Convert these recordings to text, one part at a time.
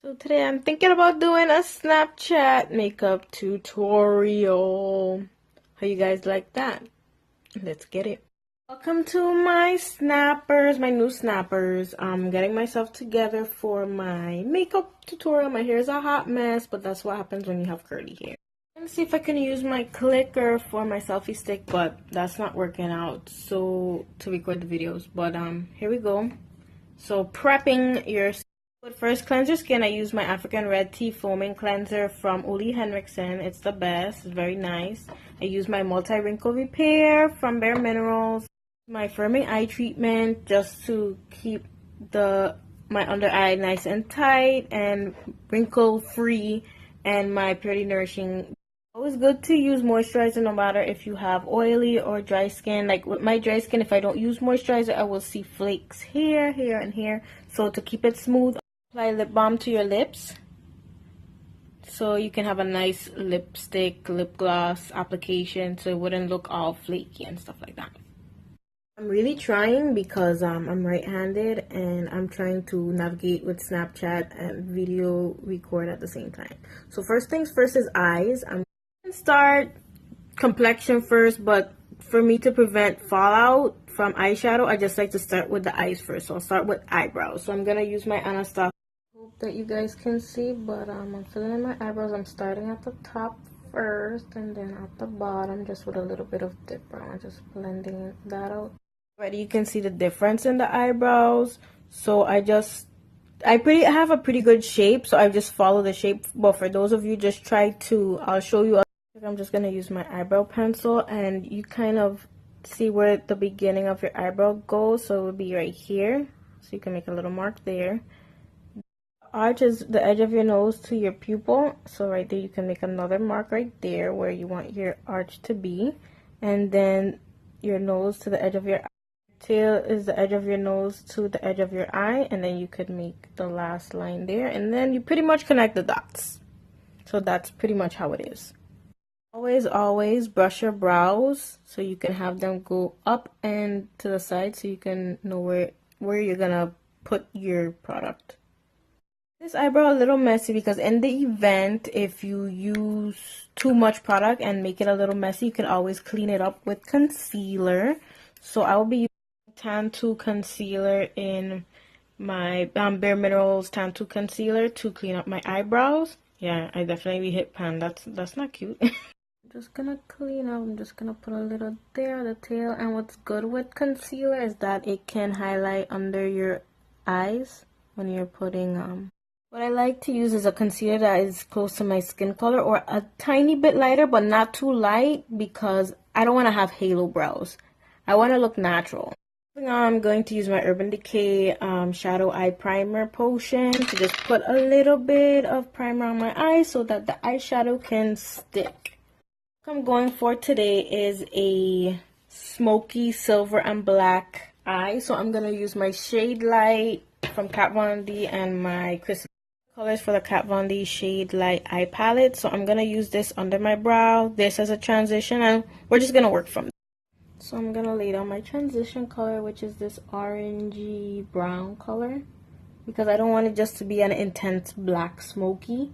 So today I'm thinking about doing a Snapchat makeup tutorial. How you guys like that? Let's get it. Welcome to my snappers, my new snappers. I'm getting myself together for my makeup tutorial. My hair is a hot mess, but that's what happens when you have curly hair. Let's see if I can use my clicker for my selfie stick, but that's not working out so to record the videos. But here we go. So prepping your but first, cleanse your skin. I use my African Red Tea Foaming Cleanser from Ole Henriksen. It's the best. It's very nice. I use my Multi-Wrinkle Repair from Bare Minerals. My Firming Eye Treatment just to keep my under eye nice and tight and wrinkle free. And my Purity Nourishing. Always good to use moisturizer no matter if you have oily or dry skin. Like with my dry skin, if I don't use moisturizer, I will see flakes here, here, and here. So to keep it smooth, apply lip balm to your lips so you can have a nice lipstick, lip gloss application so it wouldn't look all flaky and stuff like that. I'm really trying because I'm right-handed and I'm trying to navigate with Snapchat and video record at the same time. So first things first is eyes. I'm going to start complexion first, but for me to prevent fallout from eyeshadow, I just like to start with the eyes first. So I'll start with eyebrows. So I'm going to use my Anastasia. Hope that you guys can see, but I'm filling in my eyebrows. I'm starting at the top first and then at the bottom just with a little bit of dip brown. I'm just blending that out. Already you can see the difference in the eyebrows. So I have a pretty good shape, so I just follow the shape. But for those of you, just try to, I'll show you. I'm just going to use my eyebrow pencil and you kind of see where the beginning of your eyebrow goes. So it would be right here. So you can make a little mark there. Arch is the edge of your nose to your pupil. So right there you can make another mark right there where you want your arch to be. And then your nose to the edge of your eye. Tail is the edge of your nose to the edge of your eye. And then you could make the last line there. And then you pretty much connect the dots. So that's pretty much how it is. Always brush your brows so you can have them go up and to the side so you can know where you're gonna put your product. This eyebrow a little messy because in the event if you use too much product and make it a little messy, you can always clean it up with concealer. So I will be using Tan 2 concealer in my Bare Minerals Tan 2 concealer to clean up my eyebrows. Yeah, I definitely hit pan. That's not cute. I'm just gonna clean up. I'm just gonna put a little there, the tail. And what's good with concealer is that it can highlight under your eyes when you're putting what I like to use is a concealer that is close to my skin color or a tiny bit lighter but not too light because I don't want to have halo brows. I want to look natural. I'm going to use my Urban Decay Shadow Eye Primer Potion to just put a little bit of primer on my eyes so that the eyeshadow can stick. What I'm going for today is a smoky silver and black eye. So I'm going to use my Shade Light from Kat Von D and my Crystal colors for the Kat Von D Shade Light Eye Palette. So I'm going to use this under my brow, this as a transition, and we're just going to work from there. So I'm going to lay down my transition color, which is this orangey brown color, because I don't want it just to be an intense black smoky.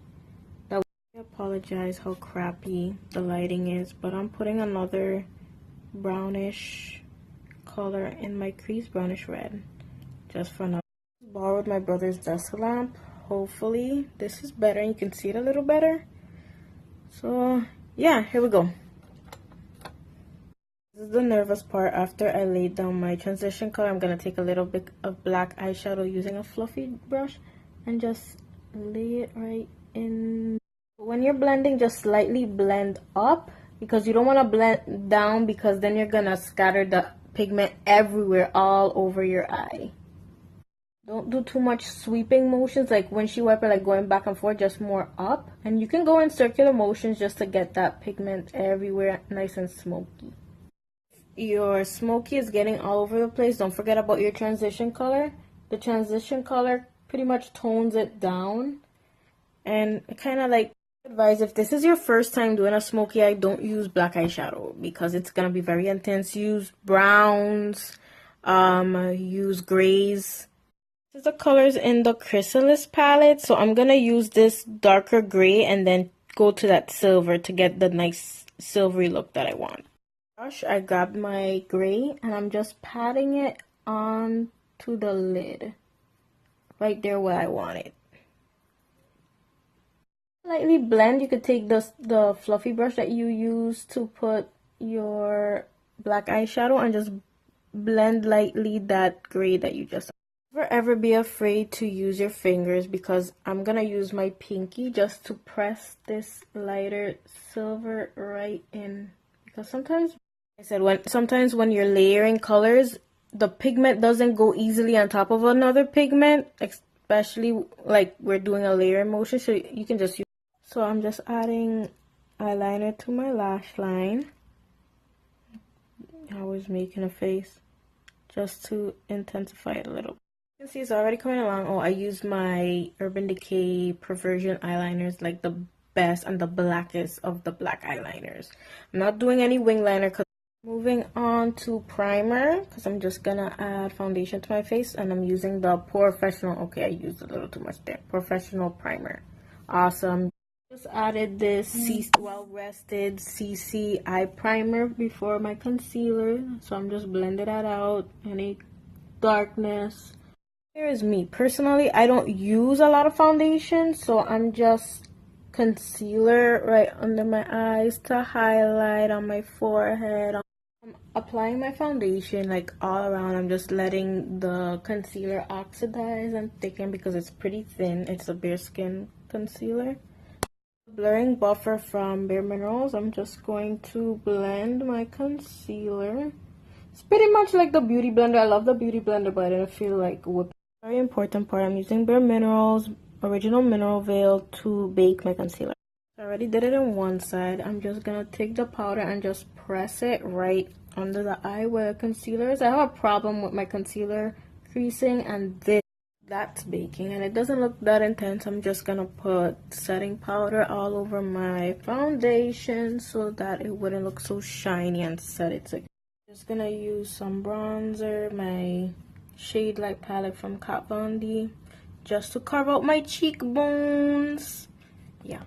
I apologize how crappy the lighting is, but I'm putting another brownish color in my crease, brownish red, just for now. I borrowed my brother's desk lamp. Hopefully this is better and you can see it a little better. So yeah, here we go. This is the nervous part. After I laid down my transition color, I'm going to take a little bit of black eyeshadow using a fluffy brush and just lay it right in. When you're blending, just slightly blend up because you don't want to blend down because then you're going to scatter the pigment everywhere all over your eye. Don't do too much sweeping motions like windshield wiper, like going back and forth, just more up. And you can go in circular motions just to get that pigment everywhere nice and smoky. Your smoky is getting all over the place. Don't forget about your transition color. The transition color pretty much tones it down. And kind of like advise, if this is your first time doing a smoky eye, don't use black eyeshadow because it's going to be very intense. Use browns, use grays. This is the colors in the Chrysalis palette, so I'm gonna use this darker gray and then go to that silver to get the nice silvery look that I want. I grabbed my gray and I'm just patting it on to the lid, right there where I want it. Lightly blend. You could take the fluffy brush that you use to put your black eyeshadow and just blend lightly that gray that you just. Never ever be afraid to use your fingers, because I'm gonna use my pinky just to press this lighter silver right in, because sometimes when you're layering colors, the pigment doesn't go easily on top of another pigment, especially like we're doing a layer motion, so you can just use. So I'm just adding eyeliner to my lash line. I was making a face just to intensify it a little. You can see it's already coming along. Oh, I used my Urban Decay Perversion eyeliners, like the best and the blackest of the black eyeliners. I'm not doing any wing liner. Moving on to primer, because I'm just gonna add foundation to my face, and I'm using the Professional. Okay, I used a little too much there. Professional primer. Awesome. Just added this well-rested CC eye primer before my concealer, so I'm just blending that out. Any darkness. Here is me. Personally, I don't use a lot of foundation, so I'm just concealer right under my eyes to highlight on my forehead. I'm applying my foundation like all around. I'm just letting the concealer oxidize and thicken because it's pretty thin. It's a bare skin concealer. Blurring buffer from Bare Minerals. I'm just going to blend my concealer. It's pretty much like the Beauty Blender. I love the Beauty Blender, but I don't feel like whipping. Very important part. I'm using Bare Minerals Original Mineral Veil to bake my concealer. I already did it on one side. I'm just gonna take the powder and just press it right under the eye where the concealer is. I have a problem with my concealer creasing, and that's baking, and it doesn't look that intense. I'm just gonna put setting powder all over my foundation so that it wouldn't look so shiny and set it together. Just gonna use some bronzer, my Shade Light palette from Kat Von D, just to carve out my cheekbones. Yeah.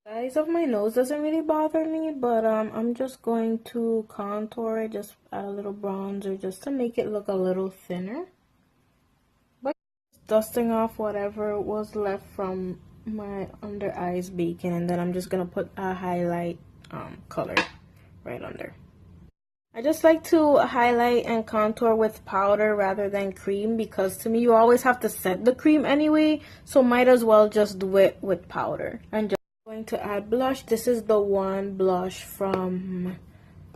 The size of my nose doesn't really bother me, but I'm just going to contour it, just add a little bronzer just to make it look a little thinner. But dusting off whatever was left from my under eyes baking, and then I'm just gonna put a highlight color right under. I just like to highlight and contour with powder rather than cream, because to me you always have to set the cream anyway, so might as well just do it with powder. And just going to add blush. This is the one blush from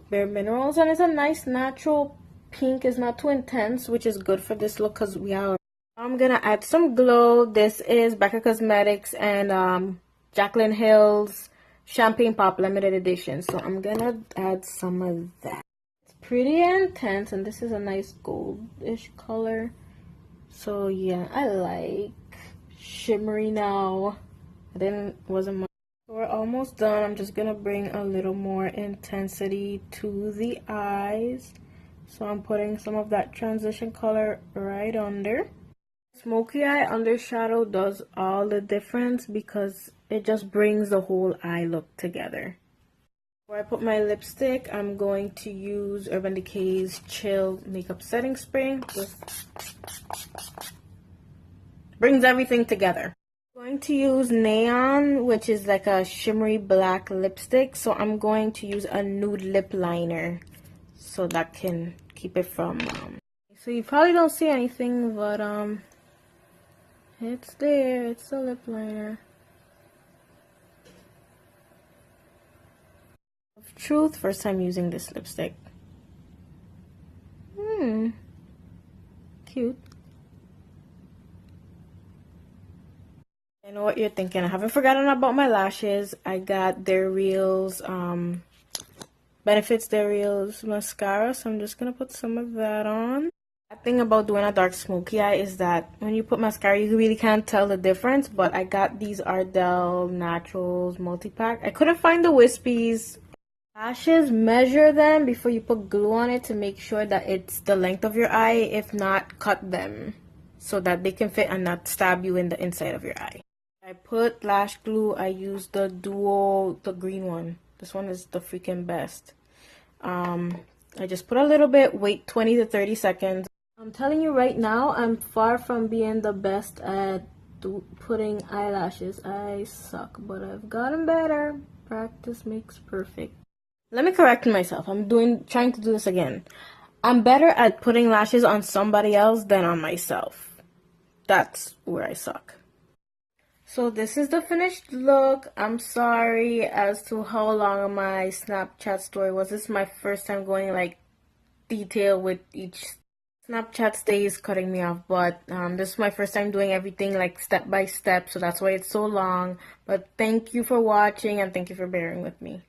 Bare Minerals, and it's a nice natural pink. It's not too intense, which is good for this look because we are. I'm gonna add some glow. This is Becca Cosmetics and Jaclyn Hill's Champagne Pop Limited Edition, so I'm gonna add some of that. Pretty intense, and this is a nice goldish color, so yeah, I like shimmery now. Wasn't much. So we're almost done. I'm just gonna bring a little more intensity to the eyes, so I'm putting some of that transition color right under. Smoky eye undershadow does all the difference because it just brings the whole eye look together. Before I put my lipstick, I'm going to use Urban Decay's Chill Makeup Setting Spray. Just brings everything together. I'm going to use Neon, which is like a shimmery black lipstick. So I'm going to use a nude lip liner so that can keep it from... So you probably don't see anything, but it's there. It's a lip liner. Truth, first time using this lipstick. Cute. I know what you're thinking. I haven't forgotten about my lashes. I got Their Reals, Benefits Their Reals mascara, so I'm just gonna put some of that on. The thing about doing a dark smoky eye is that when you put mascara, you really can't tell the difference, but I got these Ardell Naturals multi-pack. I couldn't find the wispies. Lashes, measure them before you put glue on it to make sure that it's the length of your eye. If not, cut them. so that they can fit and not stab you in the inside of your eye. I put lash glue. I used the Duo, the green one. This one is the freaking best. I just put a little bit, wait 20 to 30 seconds. I'm telling you right now, I'm far from being the best at putting eyelashes. I suck, but I've gotten better. Practice makes perfect. Let me correct myself. Trying to do this again. I'm better at putting lashes on somebody else than on myself. That's where I suck. So this is the finished look. I'm sorry as to how long my Snapchat story was. This is my first time going like detail with each. Snapchat stays cutting me off, but this is my first time doing everything like step by step, so that's why it's so long. But thank you for watching and thank you for bearing with me.